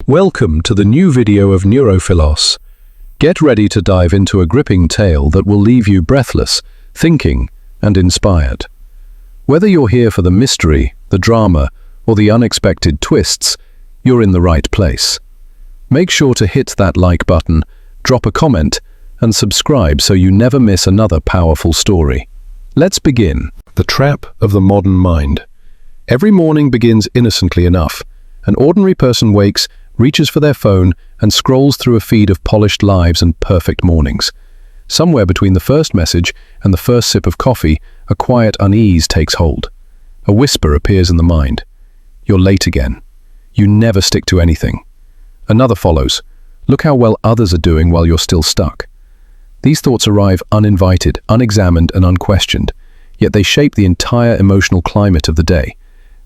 Welcome to the new video of Neurophilos. Get ready to dive into a gripping tale that will leave you breathless, thinking, and inspired. Whether you're here for the mystery, the drama, or the unexpected twists, you're in the right place. Make sure to hit that like button, drop a comment, and subscribe so you never miss another powerful story. Let's begin. The trap of the modern mind. Every morning begins innocently enough. An ordinary person wakes, reaches for their phone, and scrolls through a feed of polished lives and perfect mornings. Somewhere between the first message and the first sip of coffee, a quiet unease takes hold. A whisper appears in the mind. You're late again. You never stick to anything. Another follows. Look how well others are doing while you're still stuck. These thoughts arrive uninvited, unexamined, and unquestioned, yet they shape the entire emotional climate of the day.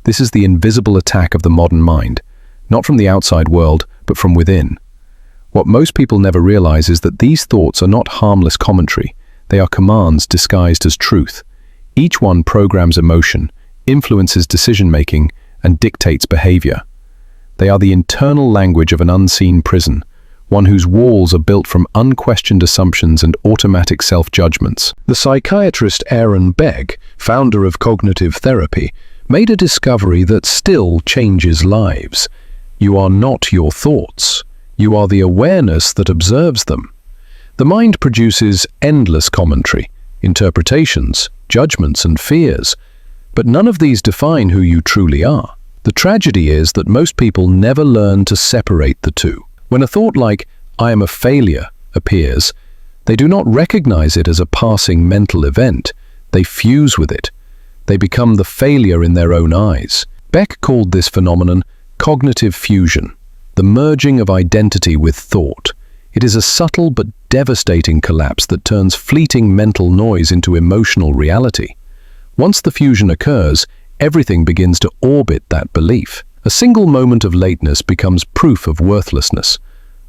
This is the invisible attack of the modern mind, not from the outside world, but from within. What most people never realize is that these thoughts are not harmless commentary. They are commands disguised as truth. Each one programs emotion, influences decision-making, and dictates behavior. They are the internal language of an unseen prison, one whose walls are built from unquestioned assumptions and automatic self-judgments. The psychiatrist Aaron Beck, founder of cognitive therapy, made a discovery that still changes lives. You are not your thoughts. You are the awareness that observes them. The mind produces endless commentary, interpretations, judgments, and fears, but none of these define who you truly are. The tragedy is that most people never learn to separate the two. When a thought like, "I am a failure," appears, they do not recognize it as a passing mental event. They fuse with it. They become the failure in their own eyes. Beck called this phenomenon cognitive fusion, the merging of identity with thought. It is a subtle but devastating collapse that turns fleeting mental noise into emotional reality. Once the fusion occurs, everything begins to orbit that belief. A single moment of lateness becomes proof of worthlessness.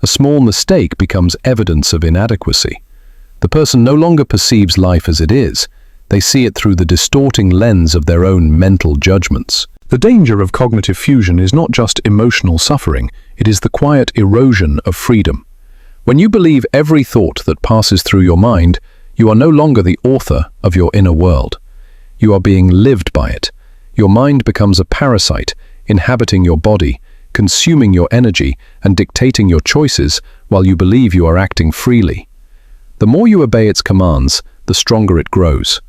A small mistake becomes evidence of inadequacy. The person no longer perceives life as it is. They see it through the distorting lens of their own mental judgments. The danger of cognitive fusion is not just emotional suffering, it is the quiet erosion of freedom. When you believe every thought that passes through your mind, you are no longer the author of your inner world. You are being lived by it. Your mind becomes a parasite, inhabiting your body, consuming your energy, and dictating your choices while you believe you are acting freely. The more you obey its commands, the stronger it grows.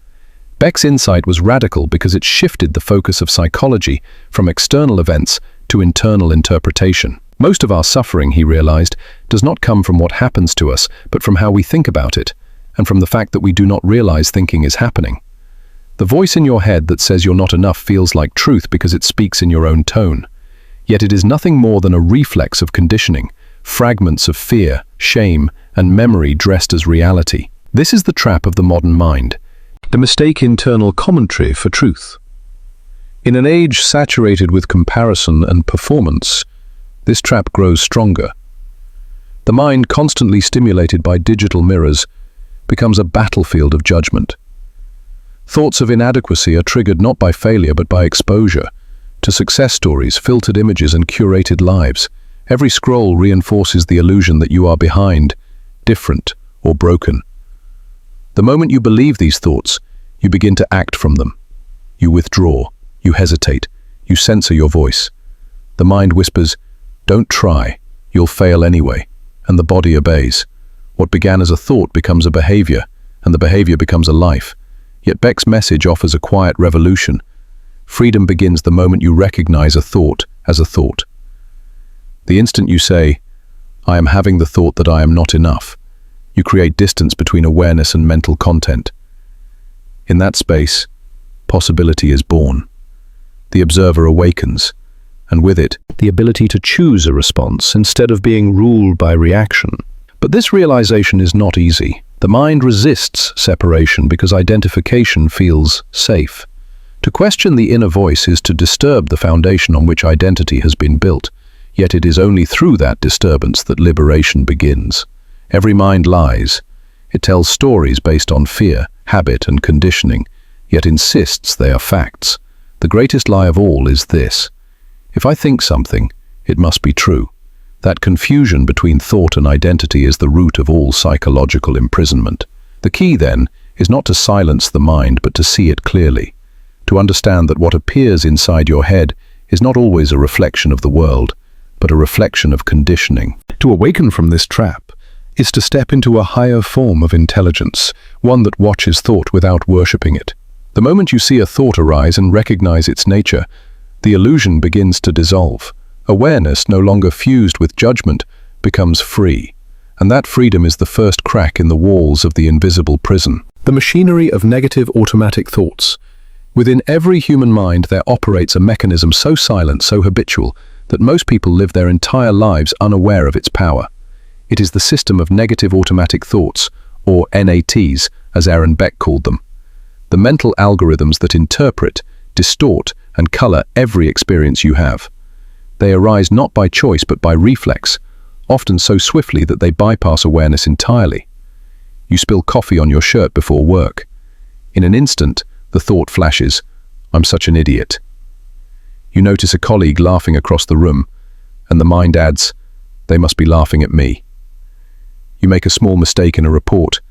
Beck's insight was radical because it shifted the focus of psychology from external events to internal interpretation. Most of our suffering, he realized, does not come from what happens to us, but from how we think about it, and from the fact that we do not realize thinking is happening. The voice in your head that says you're not enough feels like truth because it speaks in your own tone. Yet it is nothing more than a reflex of conditioning, fragments of fear, shame, and memory dressed as reality. This is the trap of the modern mind. The mistake internal commentary for truth. In an age saturated with comparison and performance, this trap grows stronger. The mind, constantly stimulated by digital mirrors, becomes a battlefield of judgment. Thoughts of inadequacy are triggered not by failure but by exposure to success stories, filtered images, and curated lives. Every scroll reinforces the illusion that you are behind, different, or broken. The moment you believe these thoughts, you begin to act from them. You withdraw, you hesitate, you censor your voice. The mind whispers, "Don't try, you'll fail anyway," and the body obeys. What began as a thought becomes a behavior, and the behavior becomes a life. Yet Beck's message offers a quiet revolution. Freedom begins the moment you recognize a thought as a thought. The instant you say, "I am having the thought that I am not enough," you create distance between awareness and mental content. In that space, possibility is born. The observer awakens, and with it, the ability to choose a response instead of being ruled by reaction. But this realization is not easy. The mind resists separation because identification feels safe. To question the inner voice is to disturb the foundation on which identity has been built, yet it is only through that disturbance that liberation begins. Every mind lies. It tells stories based on fear, habit, and conditioning, yet insists they are facts. The greatest lie of all is this: if I think something, it must be true. That confusion between thought and identity is the root of all psychological imprisonment. The key, then, is not to silence the mind, but to see it clearly. To understand that what appears inside your head is not always a reflection of the world, but a reflection of conditioning. To awaken from this trap is to step into a higher form of intelligence, one that watches thought without worshipping it. The moment you see a thought arise and recognize its nature, the illusion begins to dissolve. Awareness, no longer fused with judgment, becomes free. And that freedom is the first crack in the walls of the invisible prison. The machinery of negative automatic thoughts. Within every human mind there operates a mechanism so silent, so habitual, that most people live their entire lives unaware of its power. It is the system of negative automatic thoughts, or NATs, as Aaron Beck called them. The mental algorithms that interpret, distort, and color every experience you have. They arise not by choice but by reflex, often so swiftly that they bypass awareness entirely. You spill coffee on your shirt before work. In an instant, the thought flashes, "I'm such an idiot." You notice a colleague laughing across the room, and the mind adds, "They must be laughing at me." You make a small mistake in a report,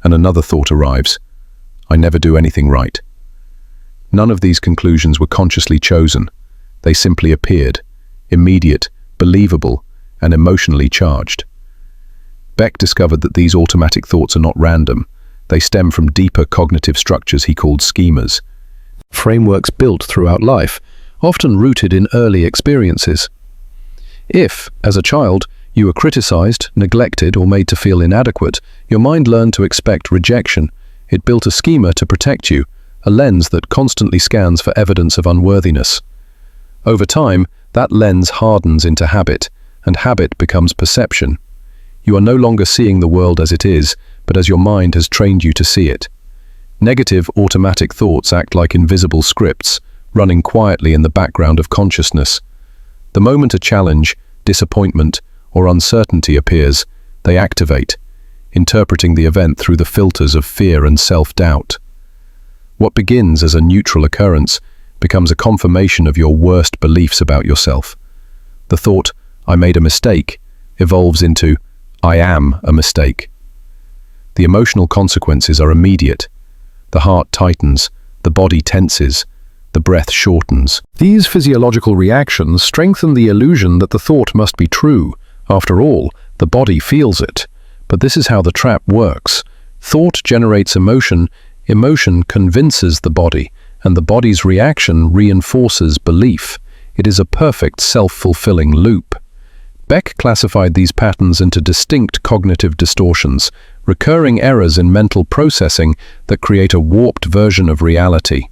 and another thought arrives, "I never do anything right." None of these conclusions were consciously chosen. They simply appeared, immediate, believable, and emotionally charged. Beck discovered that these automatic thoughts are not random. They stem from deeper cognitive structures he called schemas, frameworks built throughout life, often rooted in early experiences. If, as a child, you were criticized, neglected, or made to feel inadequate, your mind learned to expect rejection. It built a schema to protect you, a lens that constantly scans for evidence of unworthiness. Over time, that lens hardens into habit, and habit becomes perception. You are no longer seeing the world as it is, but as your mind has trained you to see it. Negative automatic thoughts act like invisible scripts, running quietly in the background of consciousness. The moment a challenge, disappointment, or uncertainty appears, they activate, interpreting the event through the filters of fear and self-doubt. What begins as a neutral occurrence becomes a confirmation of your worst beliefs about yourself. The thought, "I made a mistake," evolves into, "I am a mistake." The emotional consequences are immediate. The heart tightens, the body tenses, the breath shortens. These physiological reactions strengthen the illusion that the thought must be true. After all, the body feels it. But this is how the trap works. Thought generates emotion, emotion convinces the body, and the body's reaction reinforces belief. It is a perfect self-fulfilling loop. Beck classified these patterns into distinct cognitive distortions, recurring errors in mental processing that create a warped version of reality.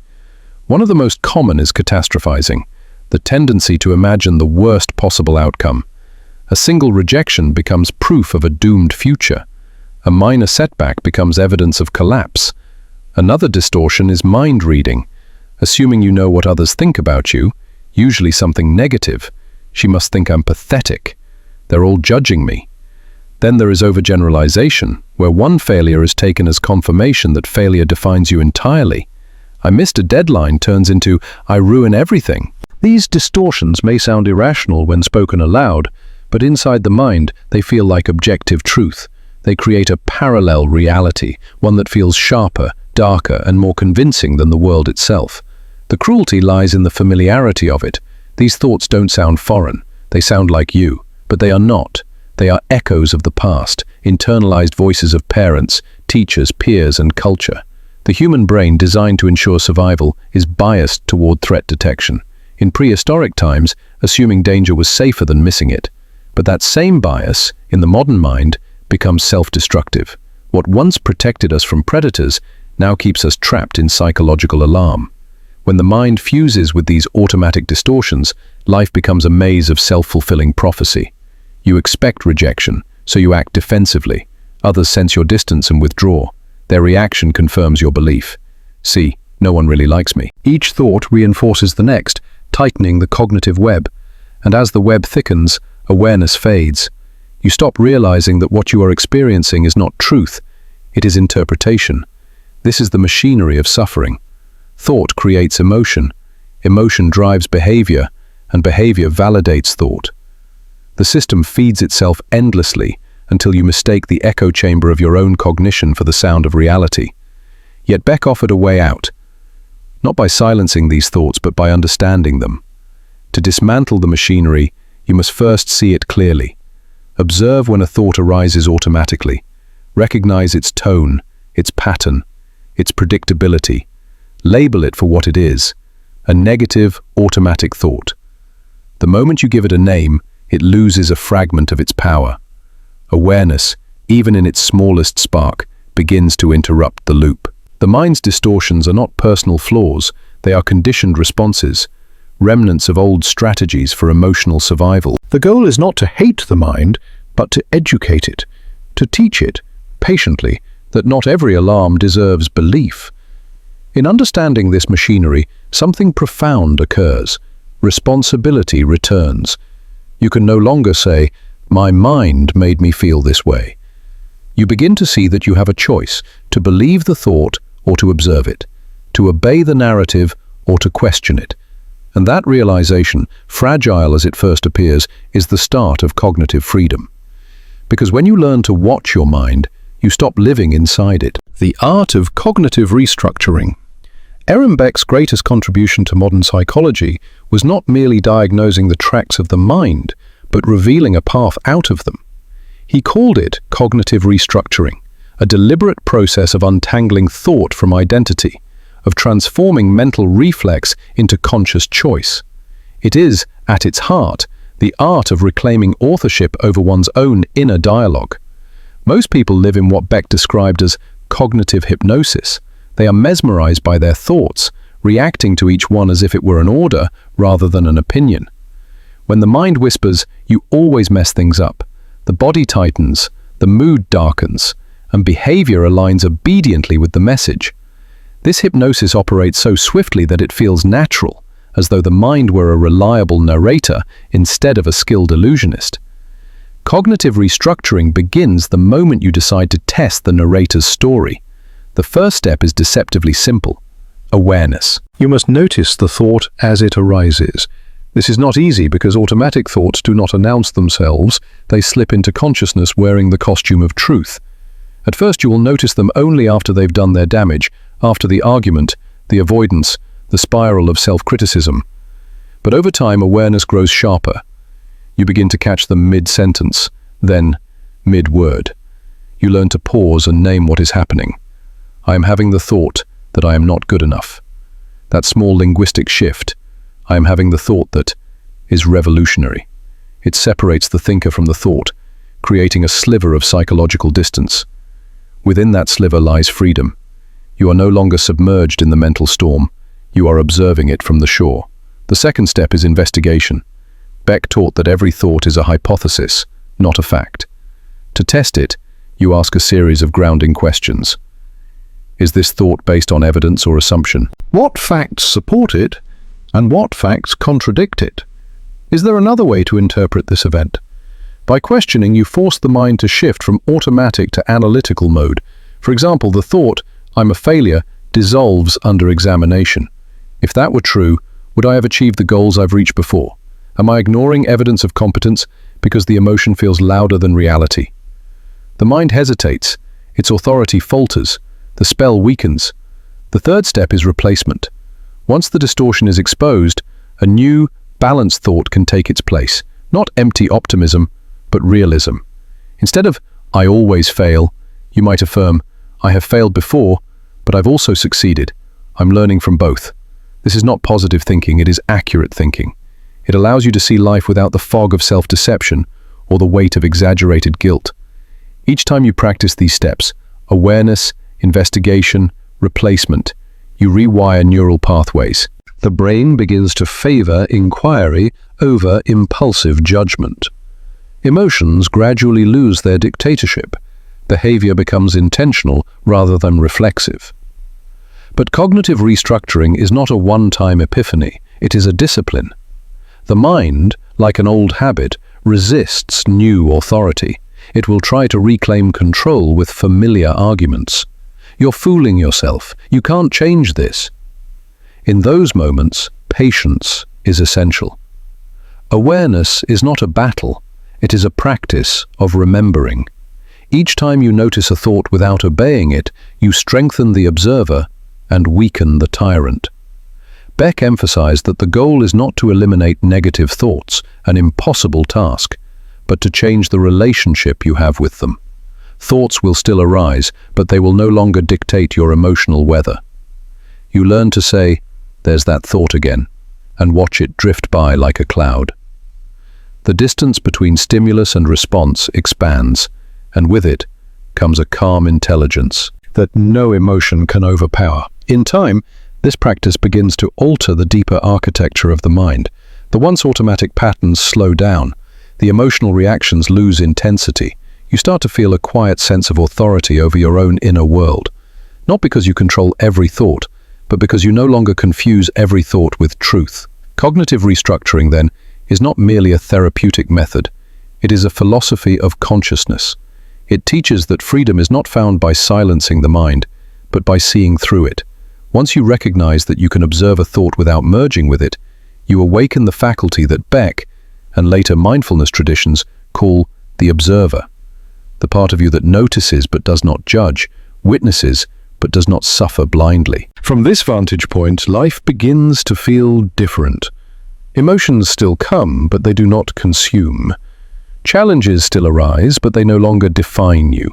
One of the most common is catastrophizing, the tendency to imagine the worst possible outcome. A single rejection becomes proof of a doomed future. A minor setback becomes evidence of collapse. Another distortion is mind reading, assuming you know what others think about you, usually something negative. "She must think I'm pathetic. They're all judging me." Then there is overgeneralization, where one failure is taken as confirmation that failure defines you entirely. "I missed a deadline" turns into "I ruin everything." These distortions may sound irrational when spoken aloud, but inside the mind they feel like objective truth. They create a parallel reality, one that feels sharper, darker, and more convincing than the world itself. The cruelty lies in the familiarity of it. These thoughts don't sound foreign. They sound like you, but they are not. They are echoes of the past, internalized voices of parents, teachers, peers, and culture. The human brain, designed to ensure survival, is biased toward threat detection. In prehistoric times, assuming danger was safer than missing it. But that same bias, in the modern mind, becomes self-destructive. What once protected us from predators now keeps us trapped in psychological alarm. When the mind fuses with these automatic distortions, life becomes a maze of self-fulfilling prophecy. You expect rejection, so you act defensively. Others sense your distance and withdraw. Their reaction confirms your belief. "See, no one really likes me." Each thought reinforces the next, tightening the cognitive web. And as the web thickens, awareness fades. You stop realizing that what you are experiencing is not truth, it is interpretation. This is the machinery of suffering. Thought creates emotion, emotion drives behavior, and behavior validates thought. The The system feeds itself endlessly until you mistake the echo chamber of your own cognition for the sound of reality. Yet Beck offered a way out, not by silencing these thoughts, but by understanding them. To dismantle the machinery, you must first see it clearly. Observe when a thought arises automatically. Recognize its tone, its pattern, its predictability. Label it for what it is, a negative, automatic thought. The moment you give it a name, it loses a fragment of its power. Awareness, even in its smallest spark, begins to interrupt the loop. The mind's distortions are not personal flaws, they are conditioned responses, remnants of old strategies for emotional survival. The goal is not to hate the mind, but to educate it, to teach it, patiently, that not every alarm deserves belief. In understanding this machinery, something profound occurs. Responsibility returns. You can no longer say, "My mind made me feel this way." You begin to see that you have a choice to believe the thought or to observe it, to obey the narrative or to question it. And that realization, fragile as it first appears, is the start of cognitive freedom. Because when you learn to watch your mind, you stop living inside it. The art of cognitive restructuring. Aaron Beck's greatest contribution to modern psychology was not merely diagnosing the tracks of the mind, but revealing a path out of them. He called it cognitive restructuring, a deliberate process of untangling thought from identity, of transforming mental reflex into conscious choice. It is, at its heart, the art of reclaiming authorship over one's own inner dialogue. Most people live in what Beck described as cognitive hypnosis. They are mesmerized by their thoughts, reacting to each one as if it were an order rather than an opinion. When the mind whispers, you always mess things up. The body tightens, the mood darkens, and behavior aligns obediently with the message. This hypnosis operates so swiftly that it feels natural, as though the mind were a reliable narrator instead of a skilled illusionist. Cognitive restructuring begins the moment you decide to test the narrator's story. The first step is deceptively simple: awareness. You must notice the thought as it arises. This is not easy because automatic thoughts do not announce themselves. They slip into consciousness wearing the costume of truth. At first you will notice them only after they've done their damage, after the argument, the avoidance, the spiral of self-criticism. But over time, awareness grows sharper. You begin to catch them mid-sentence, then mid-word. You learn to pause and name what is happening. I am having the thought that I am not good enough. That small linguistic shift, I am having the thought that, is revolutionary. It separates the thinker from the thought, creating a sliver of psychological distance. Within that sliver lies freedom. You are no longer submerged in the mental storm. You are observing it from the shore. The second step is investigation. Beck taught that every thought is a hypothesis, not a fact. To test it, you ask a series of grounding questions. Is this thought based on evidence or assumption? What facts support it, and what facts contradict it? Is there another way to interpret this event? By questioning, you force the mind to shift from automatic to analytical mode. For example, the thought, "I'm a failure," dissolves under examination. If that were true, would I have achieved the goals I've reached before? Am I ignoring evidence of competence because the emotion feels louder than reality? The mind hesitates, its authority falters, the spell weakens. The third step is replacement. Once the distortion is exposed, a new, balanced thought can take its place. Not empty optimism, but realism. Instead of, "I always fail," you might affirm, "I have failed before, but I've also succeeded. I'm learning from both." This is not positive thinking, it is accurate thinking. It allows you to see life without the fog of self-deception or the weight of exaggerated guilt. Each time you practice these steps, awareness, investigation, replacement, you rewire neural pathways. The brain begins to favor inquiry over impulsive judgment. Emotions gradually lose their dictatorship. Behavior becomes intentional rather than reflexive. But cognitive restructuring is not a one-time epiphany, it is a discipline. The mind, like an old habit, resists new authority. It will try to reclaim control with familiar arguments. You're fooling yourself. You can't change this. In those moments, patience is essential. Awareness is not a battle. It is a practice of remembering. Each time you notice a thought without obeying it, you strengthen the observer and weaken the tyrant. Beck emphasized that the goal is not to eliminate negative thoughts, an impossible task, but to change the relationship you have with them. Thoughts will still arise, but they will no longer dictate your emotional weather. You learn to say, "There's that thought again," and watch it drift by like a cloud. The distance between stimulus and response expands, and with it comes a calm intelligence that no emotion can overpower. In time, this practice begins to alter the deeper architecture of the mind. The once automatic patterns slow down. The emotional reactions lose intensity. You start to feel a quiet sense of authority over your own inner world. Not because you control every thought, but because you no longer confuse every thought with truth. Cognitive restructuring, then, is not merely a therapeutic method. It is a philosophy of consciousness. It teaches that freedom is not found by silencing the mind, but by seeing through it. Once you recognize that you can observe a thought without merging with it, you awaken the faculty that Beck, and later mindfulness traditions, call the observer. The part of you that notices but does not judge, witnesses but does not suffer blindly. From this vantage point, life begins to feel different. Emotions still come, but they do not consume. Challenges still arise, but they no longer define you.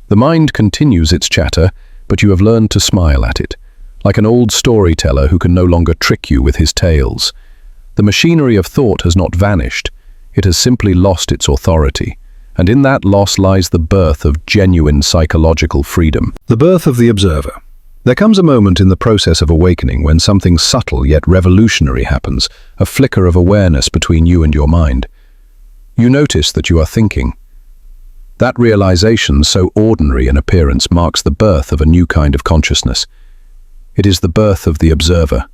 The mind continues its chatter, but you have learned to smile at it, like an old storyteller who can no longer trick you with his tales. The machinery of thought has not vanished, it has simply lost its authority, and in that loss lies the birth of genuine psychological freedom. The birth of the observer. There comes a moment in the process of awakening when something subtle yet revolutionary happens, a flicker of awareness between you and your mind. You notice that you are thinking. That realization, so ordinary in appearance, marks the birth of a new kind of consciousness. It is the birth of the observer,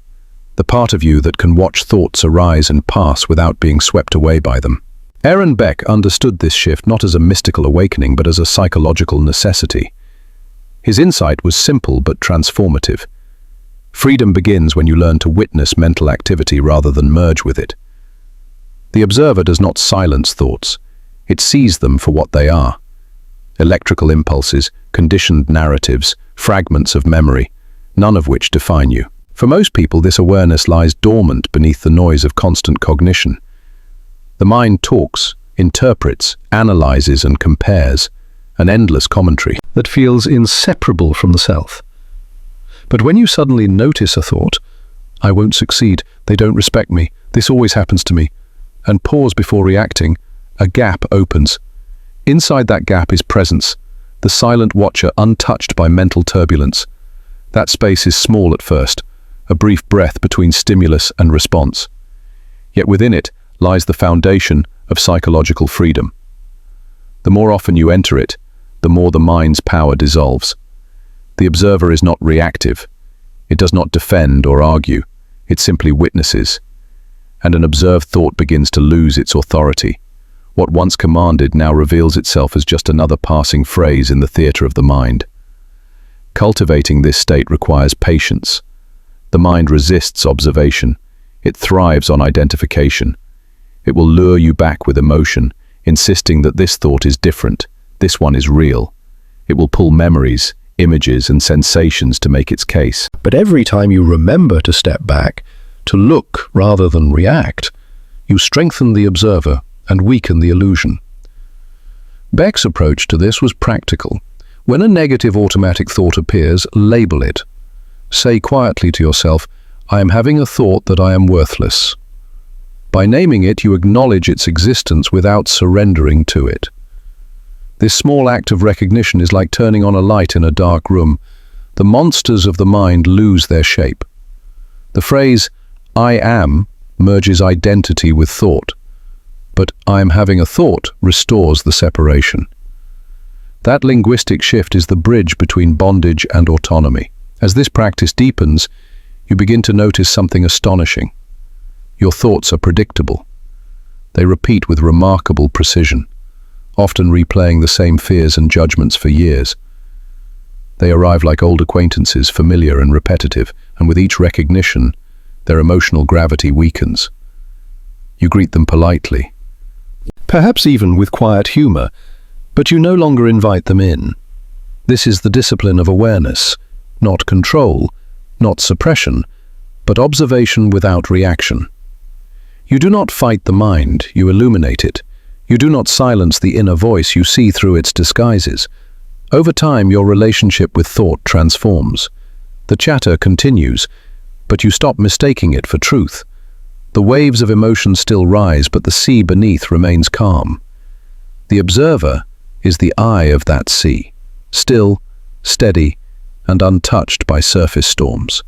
the part of you that can watch thoughts arise and pass without being swept away by them. Aaron Beck understood this shift not as a mystical awakening but as a psychological necessity. His insight was simple but transformative. Freedom begins when you learn to witness mental activity rather than merge with it. The observer does not silence thoughts. It sees them for what they are. Electrical impulses, conditioned narratives, fragments of memory, none of which define you. For most people, this awareness lies dormant beneath the noise of constant cognition. The mind talks, interprets, analyzes and compares, an endless commentary that feels inseparable from the self. But when you suddenly notice a thought, "I won't succeed, they don't respect me, this always happens to me," and pause before reacting, a gap opens. Inside that gap is presence, the silent watcher untouched by mental turbulence. That space is small at first, a brief breath between stimulus and response. Yet within it lies the foundation of psychological freedom. The more often you enter it, the more the mind's power dissolves. The observer is not reactive. It does not defend or argue. It simply witnesses. And an observed thought begins to lose its authority. What once commanded now reveals itself as just another passing phrase in the theater of the mind. Cultivating this state requires patience. The mind resists observation. It thrives on identification. It will lure you back with emotion, insisting that this thought is different, this one is real. It will pull memories, images and sensations to make its case. But every time you remember to step back, to look rather than react, you strengthen the observer and weaken the illusion. Beck's approach to this was practical. When a negative automatic thought appears, label it. Say quietly to yourself, "I am having a thought that I am worthless." By naming it, you acknowledge its existence without surrendering to it. This small act of recognition is like turning on a light in a dark room. The monsters of the mind lose their shape. The phrase, "I am," merges identity with thought. But "I am having a thought" restores the separation. That linguistic shift is the bridge between bondage and autonomy. As this practice deepens, you begin to notice something astonishing. Your thoughts are predictable. They repeat with remarkable precision, often replaying the same fears and judgments for years. They arrive like old acquaintances, familiar and repetitive, and with each recognition, their emotional gravity weakens. You greet them politely. perhaps even with quiet humor, but you no longer invite them in. This is the discipline of awareness, not control, not suppression, but observation without reaction. You do not fight the mind, you illuminate it. You do not silence the inner voice, you see through its disguises. Over time, your relationship with thought transforms. The chatter continues, but you stop mistaking it for truth. The waves of emotion still rise, but the sea beneath remains calm. The observer is the eye of that sea, still, steady, and untouched by surface storms.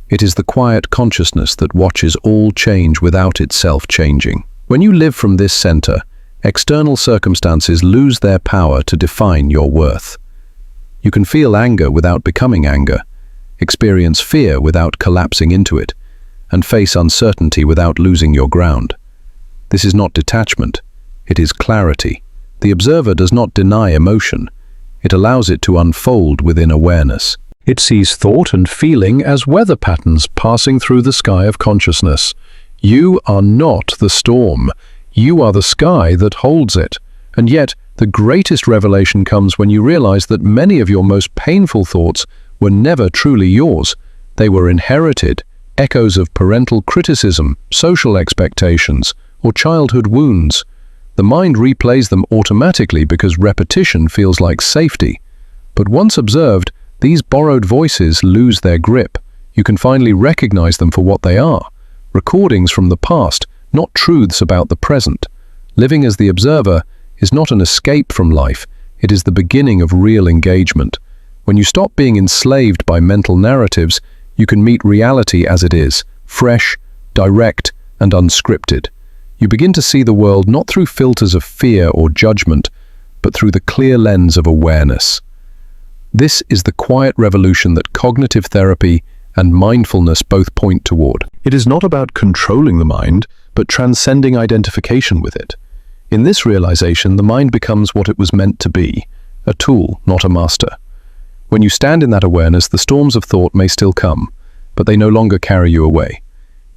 It is the quiet consciousness that watches all change without itself changing. When you live from this center, external circumstances lose their power to define your worth. You can feel anger without becoming anger, experience fear without collapsing into it, and face uncertainty without losing your ground. This is not detachment, it is clarity. The observer does not deny emotion, it allows it to unfold within awareness. It sees thought and feeling as weather patterns passing through the sky of consciousness. You are not the storm, you are the sky that holds it. And yet, the greatest revelation comes when you realize that many of your most painful thoughts were never truly yours. They were inherited, echoes of parental criticism, social expectations, or childhood wounds. The mind replays them automatically because repetition feels like safety. But once observed, these borrowed voices lose their grip. You can finally recognize them for what they are. Recordings from the past, not truths about the present. Living as the observer is not an escape from life, it is the beginning of real engagement. When you stop being enslaved by mental narratives, you can meet reality as it is, fresh, direct, and unscripted. You begin to see the world not through filters of fear or judgment, but through the clear lens of awareness. This is the quiet revolution that cognitive therapy and mindfulness both point toward. It is not about controlling the mind, but transcending identification with it. In this realization, the mind becomes what it was meant to be, a tool, not a master. When you stand in that awareness, the storms of thought may still come, but they no longer carry you away.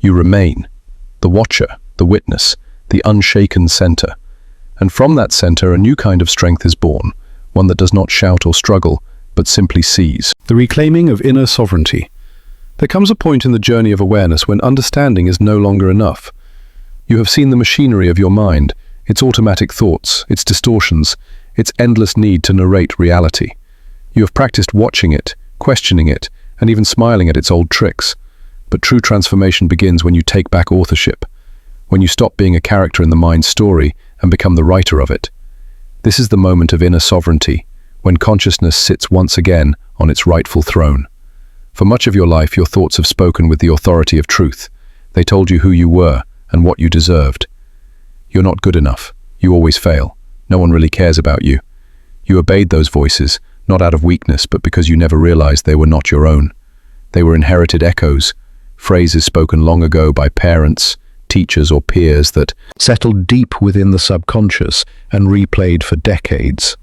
You remain, the watcher, the witness, the unshaken center. And from that center, a new kind of strength is born, one that does not shout or struggle, but simply sees. The reclaiming of inner sovereignty. There comes a point in the journey of awareness when understanding is no longer enough. You have seen the machinery of your mind, its automatic thoughts, its distortions, its endless need to narrate reality. You have practiced watching it, questioning it, and even smiling at its old tricks. But true transformation begins when you take back authorship, when you stop being a character in the mind's story and become the writer of it. This is the moment of inner sovereignty, when consciousness sits once again on its rightful throne. For much of your life, your thoughts have spoken with the authority of truth. They told you who you were and what you deserved. You're not good enough. You always fail. No one really cares about you. You obeyed those voices, not out of weakness, but because you never realized they were not your own. They were inherited echoes, phrases spoken long ago by parents, teachers, or peers that settled deep within the subconscious and replayed for decades.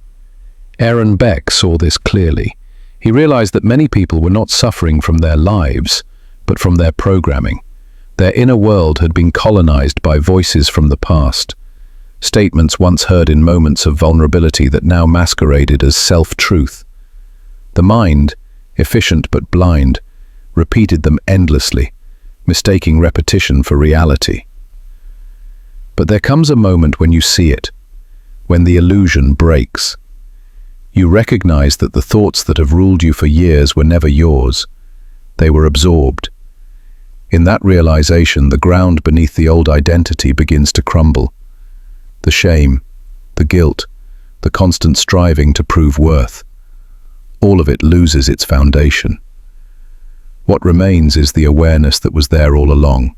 Aaron Beck saw this clearly. He realized that many people were not suffering from their lives, but from their programming. Their inner world had been colonized by voices from the past, statements once heard in moments of vulnerability that now masqueraded as self-truth. The mind, efficient but blind, repeated them endlessly, mistaking repetition for reality. But there comes a moment when you see it, when the illusion breaks. You recognize that the thoughts that have ruled you for years were never yours. They were absorbed. In that realization, the ground beneath the old identity begins to crumble. The shame, the guilt, the constant striving to prove worth. All of it loses its foundation. What remains is the awareness that was there all along,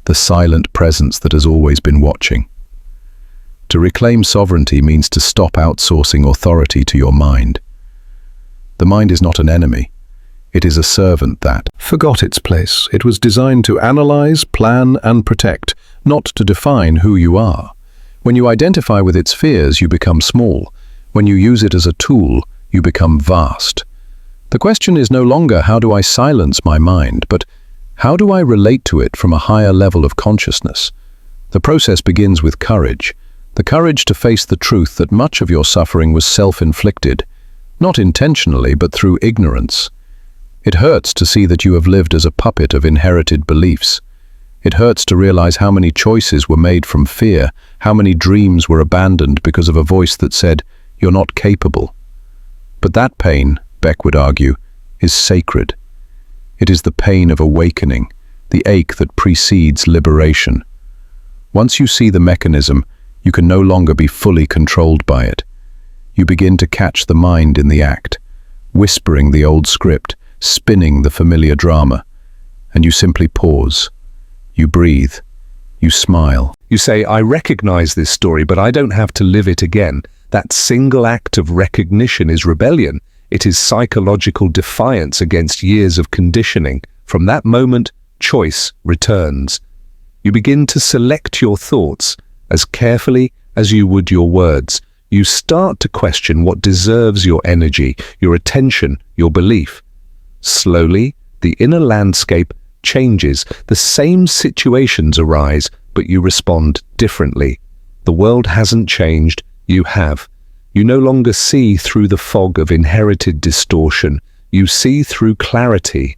the silent presence that has always been watching. To reclaim sovereignty means to stop outsourcing authority to your mind. The mind is not an enemy. It is a servant that forgot its place. It was designed to analyze, plan, and protect, not to define who you are. When you identify with its fears, you become small. When you use it as a tool, you become vast. The question is no longer how do I silence my mind, but how do I relate to it from a higher level of consciousness? The process begins with courage, the courage to face the truth that much of your suffering was self-inflicted, not intentionally but through ignorance. It hurts to see that you have lived as a puppet of inherited beliefs. It hurts to realize how many choices were made from fear, how many dreams were abandoned because of a voice that said, "You're not capable." But that pain, Beck would argue, is sacred. It is the pain of awakening, the ache that precedes liberation. Once you see the mechanism, you can no longer be fully controlled by it. You begin to catch the mind in the act, whispering the old script, spinning the familiar drama, and you simply pause. You breathe. You smile. You say, "I recognize this story, but I don't have to live it again." That single act of recognition is rebellion. It is psychological defiance against years of conditioning. From that moment, choice returns. You begin to select your thoughts as carefully as you would your words. You start to question what deserves your energy, your attention, your belief. Slowly, the inner landscape changes. The same situations arise, but you respond differently. The world hasn't changed, you have. You no longer see through the fog of inherited distortion. You see through clarity.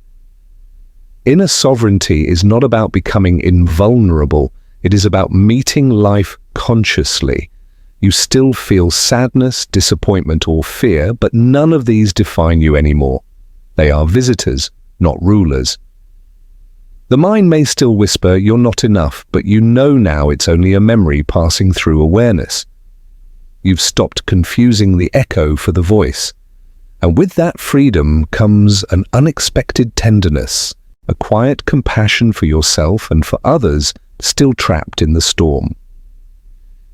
Inner sovereignty is not about becoming invulnerable. It is about meeting life consciously. You still feel sadness, disappointment, or fear, but none of these define you anymore. They are visitors, not rulers. The mind may still whisper, "You're not enough," but you know now it's only a memory passing through awareness. You've stopped confusing the echo for the voice. And with that freedom comes an unexpected tenderness, a quiet compassion for yourself and for others still trapped in the storm.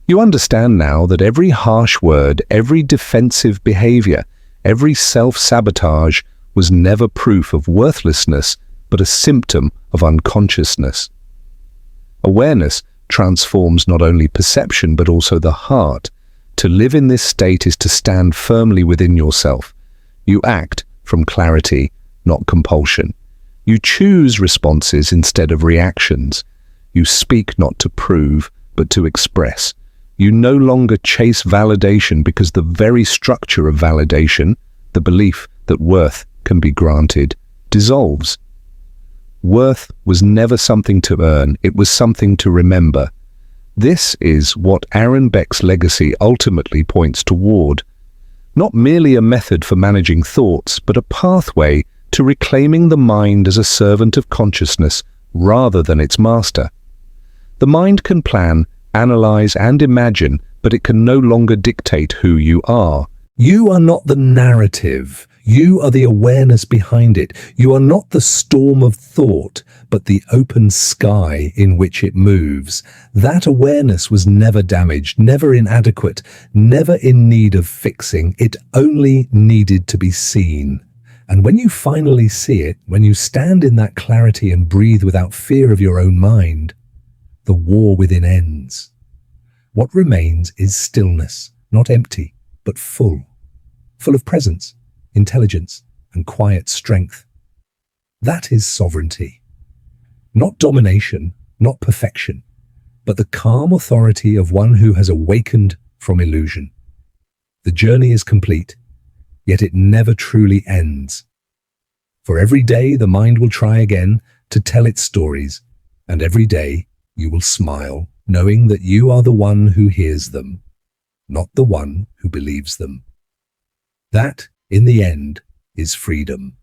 You understand now that every harsh word, every defensive behavior, every self-sabotage was never proof of worthlessness, but a symptom of unconsciousness. Awareness transforms not only perception but also the heart. To live in this state is to stand firmly within yourself. You act from clarity, not compulsion. You choose responses instead of reactions. You speak not to prove, but to express. You no longer chase validation because the very structure of validation, the belief that worth can be granted, dissolves. Worth was never something to earn, it was something to remember. This is what Aaron Beck's legacy ultimately points toward. Not merely a method for managing thoughts, but a pathway to reclaiming the mind as a servant of consciousness rather than its master. The mind can plan, analyze, and imagine, but it can no longer dictate who you are. You are not the narrative. You are the awareness behind it. You are not the storm of thought, but the open sky in which it moves. That awareness was never damaged, never inadequate, never in need of fixing. It only needed to be seen. And when you finally see it, when you stand in that clarity and breathe without fear of your own mind, the war within ends. What remains is stillness, not empty, but full of presence, intelligence, and quiet strength. That is sovereignty. Not domination, not perfection, but the calm authority of one who has awakened from illusion. The journey is complete, yet it never truly ends. For every day the mind will try again to tell its stories, and every day you will smile, knowing that you are the one who hears them, not the one who believes them. That, in the end, is freedom.